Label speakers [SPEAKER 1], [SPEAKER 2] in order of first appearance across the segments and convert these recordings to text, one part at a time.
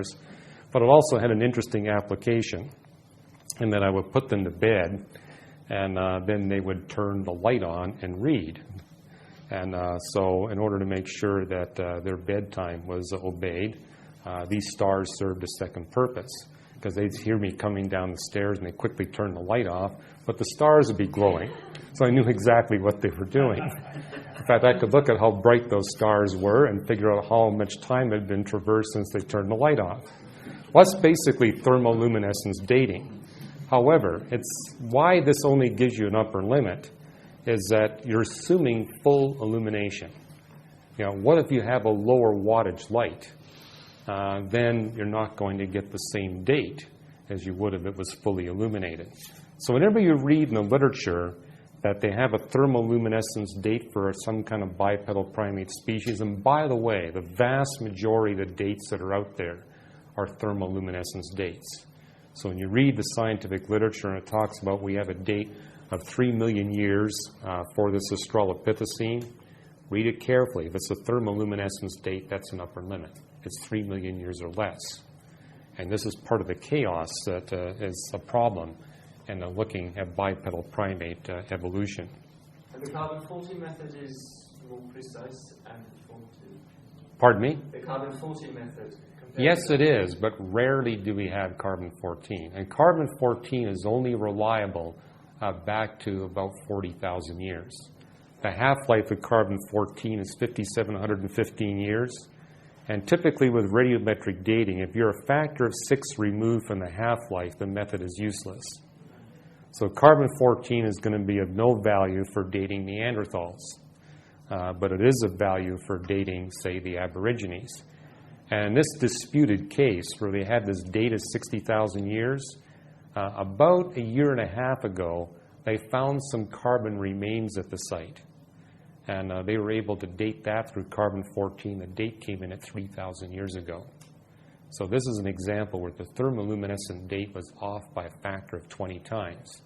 [SPEAKER 1] stars, but it also had an interesting application in that I would put them to bed, and then they would turn the light on and read. And so in order to make sure that their bedtime was obeyed, these stars served a second purpose, because they'd hear me coming down the stairs and they'd quickly turn the light off, but the stars would be glowing, so I knew exactly what they were doing. In fact, I could look at how bright those stars were and figure out how much time had been traversed since they turned the light off. Well, that's basically thermoluminescence dating. However, it's why this only gives you an upper limit is that you're assuming full illumination. You know, what if you have a lower wattage light? Then you're not going to get the same date as you would if it was fully illuminated. So whenever you read in the literature that they have a thermoluminescence date for some kind of bipedal primate species, and by the way, the vast majority of the dates that are out there are thermoluminescence dates. So when you read the scientific literature and it talks about we have a date of 3 million years for this Australopithecine, read it carefully. If it's a thermoluminescence date, that's an upper limit. It's 3 million years or less. And this is part of the chaos that is a problem in looking at bipedal primate evolution.
[SPEAKER 2] And the carbon-14 method is more precise and informative.
[SPEAKER 1] Pardon me?
[SPEAKER 2] The carbon-14 method.
[SPEAKER 1] Yes, it is, but rarely do we have carbon-14. And carbon-14 is only reliable back to about 40,000 years. The half-life of carbon-14 is 5,715 years. And typically with radiometric dating, if you're a factor of 6 removed from the half-life, the method is useless. So carbon-14 is going to be of no value for dating Neanderthals. But it is of value for dating, say, the Aborigines. And in this disputed case, where they had this date of 60,000 years, about a year and a half ago, they found some carbon remains at the site. And they were able to date that through carbon-14. The date came in at 3,000 years ago. So this is an example where the thermoluminescent date was off by a factor of 20 times.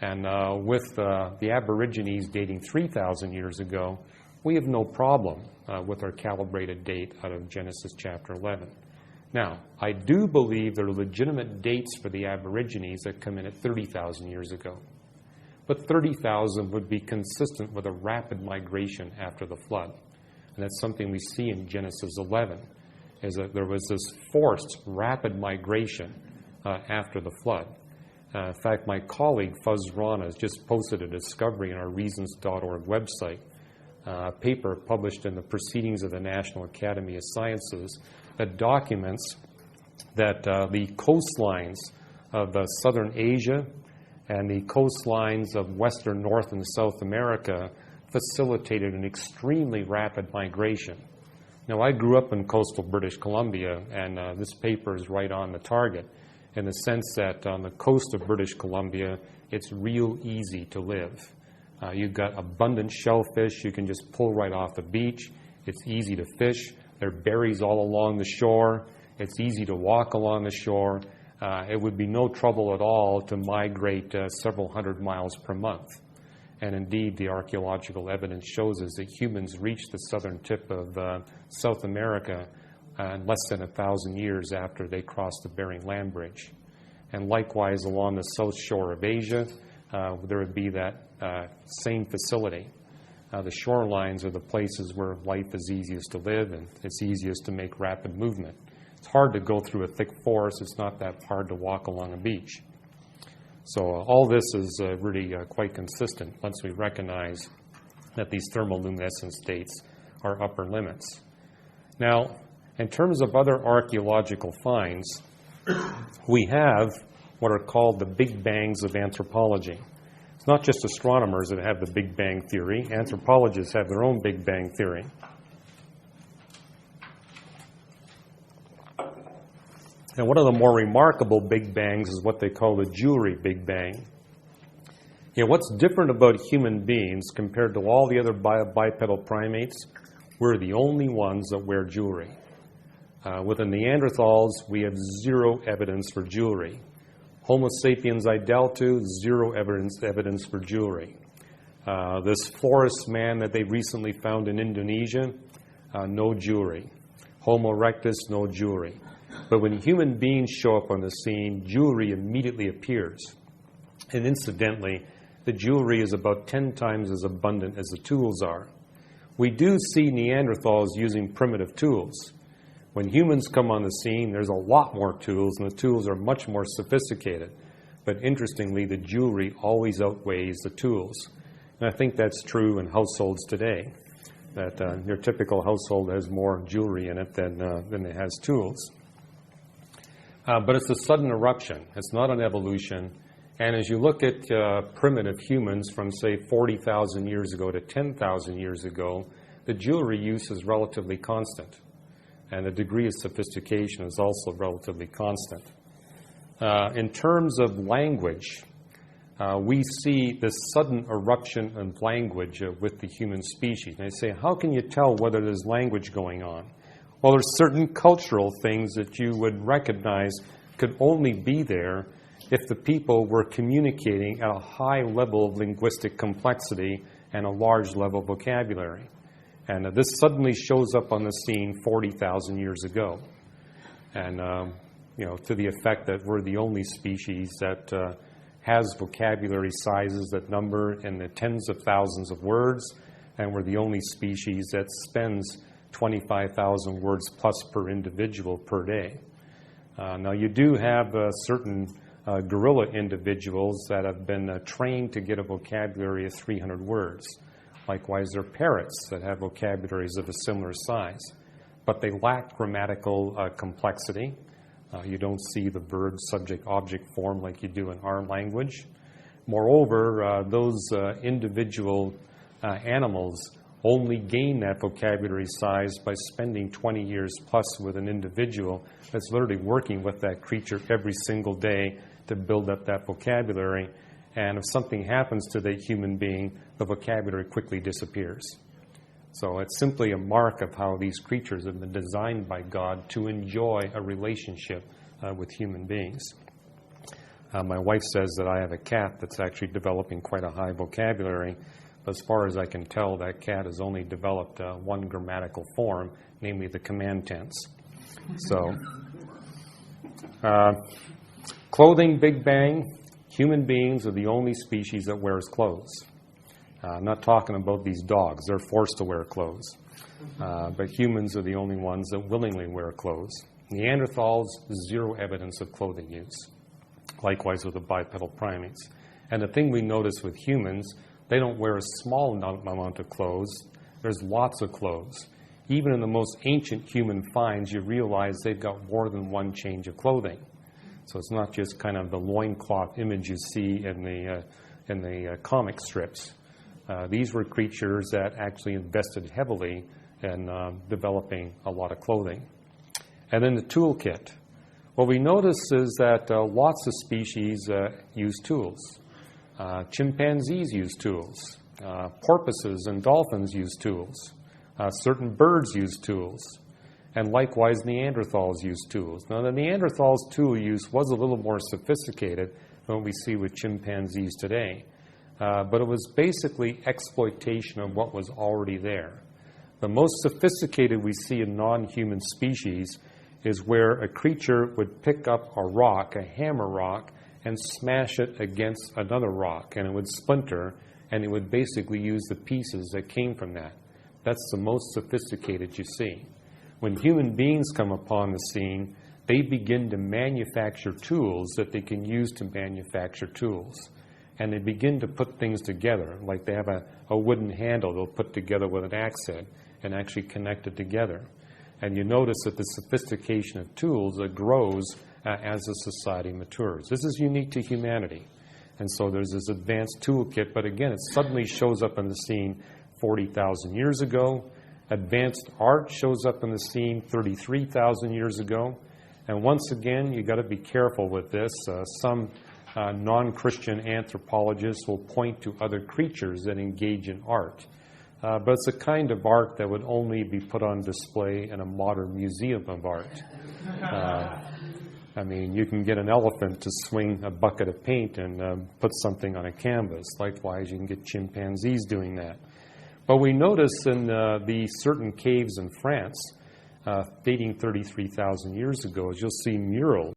[SPEAKER 1] And with the Aborigines dating 3,000 years ago, we have no problem with our calibrated date out of Genesis chapter 11. Now, I do believe there are legitimate dates for the Aborigines that come in at 30,000 years ago. But 30,000 would be consistent with a rapid migration after the flood. And that's something we see in Genesis 11, is that there was this forced rapid migration after the flood. In fact, my colleague Fuzz Rana has just posted a discovery on our reasons.org website, a paper published in the Proceedings of the National Academy of Sciences that documents that the coastlines of southern Asia and the coastlines of western North and South America facilitated an extremely rapid migration. Now, I grew up in coastal British Columbia, and this paper is right on the target in the sense that on the coast of British Columbia, it's real easy to live. You've got abundant shellfish you can just pull right off the beach. It's easy to fish. There are berries all along the shore. It's easy to walk along the shore. It would be no trouble at all to migrate several hundred miles per month. And indeed, the archaeological evidence shows us that humans reached the southern tip of South America in less than 1,000 years after they crossed the Bering Land Bridge. And likewise, along the south shore of Asia, there would be that same facility. The shorelines are the places where life is easiest to live and it's easiest to make rapid movement. It's hard to go through a thick forest. It's not that hard to walk along a beach. So all this is really quite consistent once we recognize that these thermoluminescence dates are upper limits. Now, in terms of other archaeological finds, we have what are called the Big Bangs of anthropology. It's not just astronomers that have the Big Bang theory. Anthropologists have their own Big Bang theory. And one of the more remarkable Big Bangs is what they call the jewelry Big Bang. You know, what's different about human beings compared to all the other bipedal primates? We're the only ones that wear jewelry. With the Neanderthals, we have zero evidence for jewelry. Homo sapiens ideltu, zero evidence for jewelry. This forest man that they recently found in Indonesia, no jewelry. Homo erectus, no jewelry. But when human beings show up on the scene, jewelry immediately appears. And incidentally, the jewelry is about 10 times as abundant as the tools are. We do see Neanderthals using primitive tools. When humans come on the scene, there's a lot more tools, and the tools are much more sophisticated. But interestingly, the jewelry always outweighs the tools. And I think that's true in households today, that your typical household has more jewelry in it than it has tools. But it's a sudden eruption. It's not an evolution. And as you look at primitive humans from, say, 40,000 years ago to 10,000 years ago, the jewelry use is relatively constant. And the degree of sophistication is also relatively constant. In terms of language, we see this sudden eruption of language with the human species. And I say, how can you tell whether there's language going on? Well, there's certain cultural things that you would recognize could only be there if the people were communicating at a high level of linguistic complexity and a large level of vocabulary. And this suddenly shows up on the scene 40,000 years ago. And, to the effect that we're the only species that has vocabulary sizes that number in the tens of thousands of words, and we're the only species that spends 25,000 words plus per individual per day. Now, you do have certain gorilla individuals that have been trained to get a vocabulary of 300 words. Likewise, there are parrots that have vocabularies of a similar size, but they lack grammatical complexity. You don't see the verb, subject, object form like you do in our language. Moreover, those individual animals only gain that vocabulary size by spending 20 years plus with an individual that's literally working with that creature every single day to build up that vocabulary. And if something happens to the human being, the vocabulary quickly disappears. So it's simply a mark of how these creatures have been designed by God to enjoy a relationship with human beings. My wife says that I have a cat that's actually developing quite a high vocabulary. But as far as I can tell, that cat has only developed one grammatical form, namely the command tense. So, clothing, Big Bang. Human beings are the only species that wears clothes. I'm not talking about these dogs. They're forced to wear clothes. But humans are the only ones that willingly wear clothes. Neanderthals, zero evidence of clothing use. Likewise with the bipedal primates. And the thing we notice with humans, they don't wear a small amount of clothes. There's lots of clothes. Even in the most ancient human finds, you realize they've got more than one change of clothing. So it's not just kind of the loincloth image you see in the comic strips. These were creatures that actually invested heavily in developing a lot of clothing. And then the toolkit. What we notice is that lots of species use tools. Chimpanzees use tools. Porpoises and dolphins use tools. Certain birds use tools. And likewise, Neanderthals use tools. Now, the Neanderthals' tool use was a little more sophisticated than what we see with chimpanzees today. But it was basically exploitation of what was already there. The most sophisticated we see in non-human species is where a creature would pick up a rock, a hammer rock, and smash it against another rock, and it would splinter, and it would basically use the pieces that came from that. That's the most sophisticated you see. When human beings come upon the scene, they begin to manufacture tools that they can use to manufacture tools. And they begin to put things together, like they have a wooden handle they'll put together with an axe head and actually connect it together. And you notice that the sophistication of tools grows as the society matures. This is unique to humanity. And so there's this advanced toolkit, but again, it suddenly shows up on the scene 40,000 years ago. Advanced art shows up on the scene 33,000 years ago. And once again, you've got to be careful with this. Some non-Christian anthropologists will point to other creatures that engage in art. But it's a kind of art that would only be put on display in a modern museum of art. I mean, you can get an elephant to swing a bucket of paint and put something on a canvas. Likewise, you can get chimpanzees doing that. But we notice in the certain caves in France, dating 33,000 years ago is you'll see murals